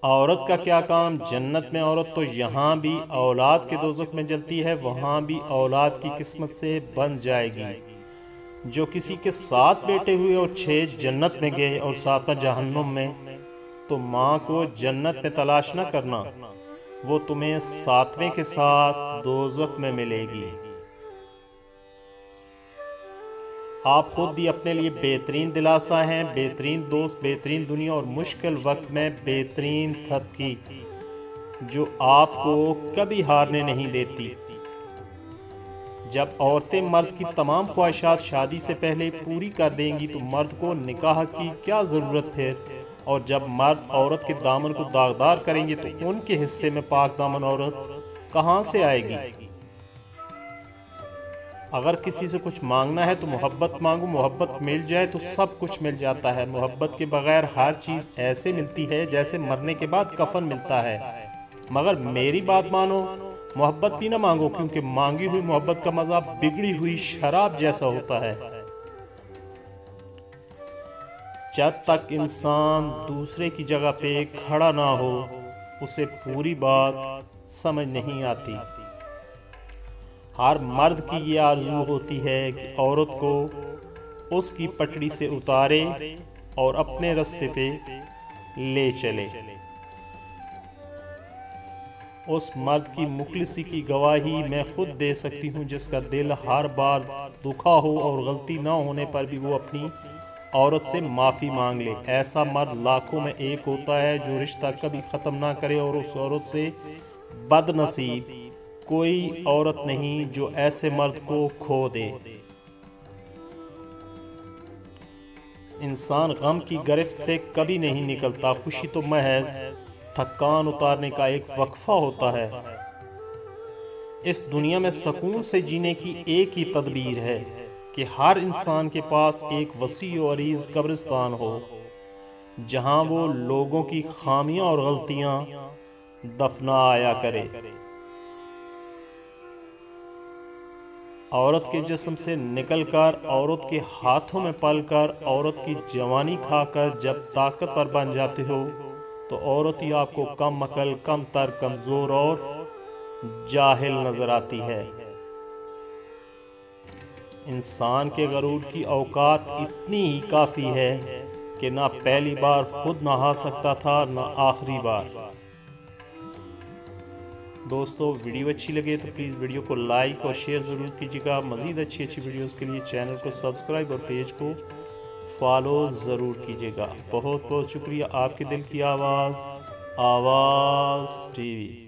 عورت کا کیا کام؟ جنت میں عورت تو یہاں بھی اولاد کے دوزخ میں جلتی ہے، وہاں بھی اولاد کی قسمت سے بن جائے گی۔ جو کسی کے 7 بیٹے ہوئے اور 6 جنت میں گئے اور 7 جہنم میں، تو ماں کو جنت میں تلاش نہ کرنا، وہ تمہیں 7ویں کے ساتھ دوزخ میں ملے گی۔ آپ خود بھی اپنے لیے بہترین دلاسا ہیں، بہترین دوست، بہترین دنیا اور مشکل وقت میں بہترین تھپکی، جو آپ کو کبھی ہارنے نہیں دیتی۔ جب عورتیں مرد کی تمام خواہشات شادی سے پہلے پوری کر دیں گی تو مرد کو نکاح کی کیا ضرورت پھر؟ اور جب مرد عورت کے دامن کو داغدار کریں گے تو ان کے حصے میں پاک دامن عورت کہاں سے آئے گی؟ اگر کسی سے کچھ مانگنا ہے تو محبت مانگو، محبت مل جائے تو سب کچھ مل جاتا ہے۔ محبت کے بغیر ہر چیز ایسے ملتی ہے جیسے مرنے کے بعد کفن ملتا ہے۔ مگر میری بات مانو، محبت بھی نہ مانگو، کیونکہ مانگی ہوئی محبت کا مزہ بگڑی ہوئی شراب جیسا ہوتا ہے۔ جب تک انسان دوسرے کی جگہ پہ کھڑا نہ ہو، اسے پوری بات سمجھ نہیں آتی۔ ہر مرد کی یہ آرزو ہوتی ہے کہ عورت کو اس کی پٹڑی سے اتارے اور اپنے راستے پہ لے چلے۔ اس مرد کی مخلصی کی گواہی میں خود دے سکتی ہوں جس کا دل ہر بار دکھا ہو اور غلطی نہ ہونے پر بھی وہ اپنی عورت سے معافی مانگ لے۔ ایسا مرد لاکھوں میں ایک ہوتا ہے جو رشتہ کبھی ختم نہ کرے، اور اس عورت سے بد نصیب کوئی عورت نہیں جو ایسے مرد کو کھو دے۔ انسان غم کی گرفت سے کبھی نہیں نکلتا، خوشی تو محض تھکان اتارنے کا ایک وقفہ ہوتا ہے۔ اس دنیا میں سکون سے جینے کی ایک ہی تدبیر ہے کہ ہر انسان کے پاس ایک وسیع و عریض قبرستان ہو، جہاں وہ لوگوں کی خامیاں اور غلطیاں دفنایا کرے۔ عورت کے جسم سے نکل کر، عورت کے ہاتھوں میں پل کر، عورت کی جوانی کھا کر جب طاقتور بن جاتے ہو تو عورت ہی آپ کو کم عقل، کم تر، کمزور اور جاہل نظر آتی ہے۔ انسان کے غرور کی اوقات اتنی ہی کافی ہے کہ نہ پہلی بار خود نہا سکتا تھا نہ آخری بار۔ دوستو، ویڈیو اچھی لگے تو پلیز ویڈیو کو لائک اور شیئر ضرور کیجیے گا۔ مزید اچھی ویڈیوز کے لیے چینل کو سبسکرائب اور پیج کو فالو ضرور کیجیے گا۔ بہت بہت شکریہ۔ آپ کے دل کی آواز، آواز ٹی وی۔